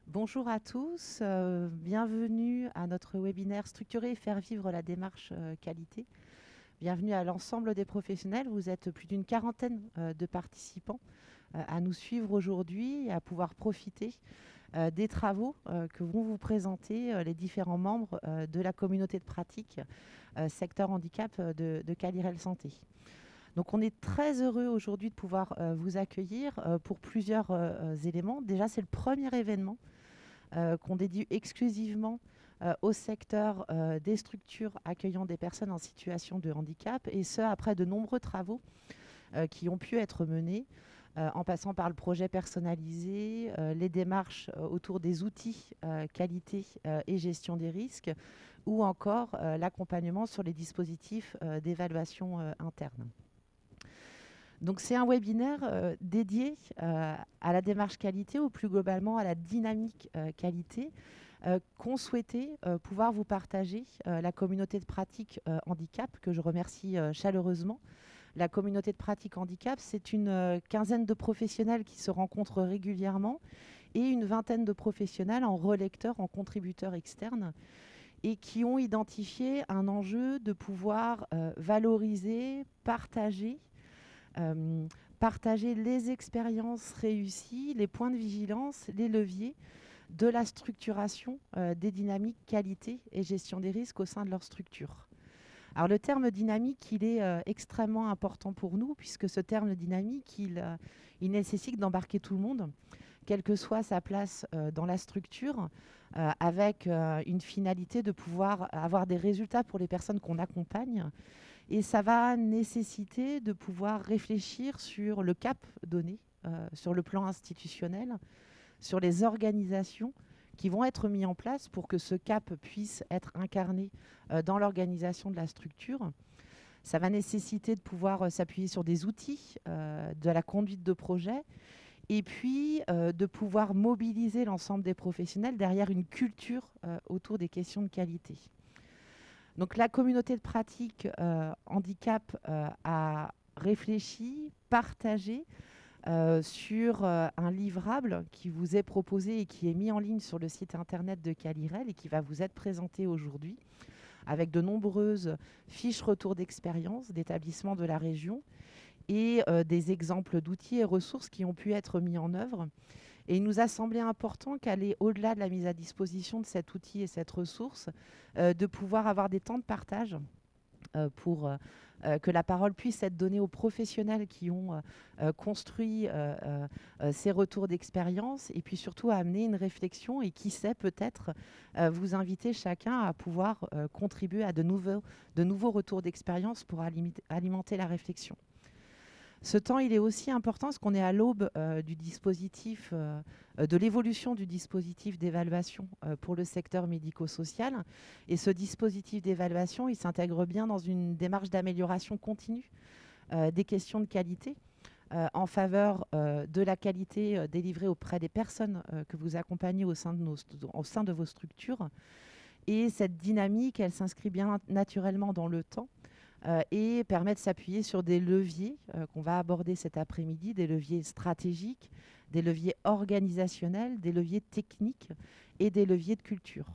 Bonjour à tous, bienvenue à notre webinaire Structurer et faire vivre la démarche qualité. Bienvenue à l'ensemble des professionnels. Vous êtes plus d'une quarantaine de participants à nous suivre aujourd'hui et à pouvoir profiter des travaux que vont vous présenter les différents membres de la communauté de pratique secteur handicap de Calirel Santé. Donc on est très heureux aujourd'hui de pouvoir vous accueillir pour plusieurs éléments. Déjà, c'est le premier événement qu'on dédie exclusivement au secteur des structures accueillant des personnes en situation de handicap, et ce, après de nombreux travaux qui ont pu être menés, en passant par le projet personnalisé, les démarches autour des outils qualité et gestion des risques, ou encore l'accompagnement sur les dispositifs d'évaluation interne. Donc c'est un webinaire dédié à la démarche qualité, ou plus globalement à la dynamique qualité, qu'on souhaitait pouvoir vous partager, la communauté de pratique handicap, que je remercie chaleureusement. La communauté de pratique handicap, c'est une quinzaine de professionnels qui se rencontrent régulièrement et une vingtaine de professionnels en relecteurs, en contributeurs externes, et qui ont identifié un enjeu de pouvoir valoriser, euh, partager les expériences réussies, les points de vigilance, les leviers de la structuration des dynamiques qualité et gestion des risques au sein de leur structure. Alors le terme dynamique, il est extrêmement important pour nous, puisque ce terme dynamique, il nécessite d'embarquer tout le monde, quelle que soit sa place dans la structure, avec une finalité de pouvoir avoir des résultats pour les personnes qu'on accompagne. Et ça va nécessiter de pouvoir réfléchir sur le cap donné, sur le plan institutionnel, sur les organisations qui vont être mises en place pour que ce cap puisse être incarné dans l'organisation de la structure. Ça va nécessiter de pouvoir s'appuyer sur des outils de la conduite de projet, et puis de pouvoir mobiliser l'ensemble des professionnels derrière une culture autour des questions de qualité. Donc la communauté de pratique handicap a réfléchi, partagé sur un livrable qui vous est proposé et qui est mis en ligne sur le site internet de Calirel et qui va vous être présenté aujourd'hui, avec de nombreuses fiches retour d'expérience d'établissements de la région et des exemples d'outils et ressources qui ont pu être mis en œuvre. Et il nous a semblé important qu'aller au-delà de la mise à disposition de cet outil et cette ressource, de pouvoir avoir des temps de partage pour que la parole puisse être donnée aux professionnels qui ont construit ces retours d'expérience, et puis surtout à amener une réflexion et qui sait peut-être vous inviter chacun à pouvoir contribuer à de nouveaux retours d'expérience pour alimenter la réflexion. Ce temps, il est aussi important parce qu'on est à l'aube du dispositif, de l'évolution du dispositif d'évaluation pour le secteur médico-social. Et ce dispositif d'évaluation, il s'intègre bien dans une démarche d'amélioration continue des questions de qualité en faveur de la qualité délivrée auprès des personnes que vous accompagnez au sein de vos structures. Et cette dynamique, elle s'inscrit bien naturellement dans le temps et permet de s'appuyer sur des leviers qu'on va aborder cet après-midi, des leviers stratégiques, des leviers organisationnels, des leviers techniques et des leviers de culture.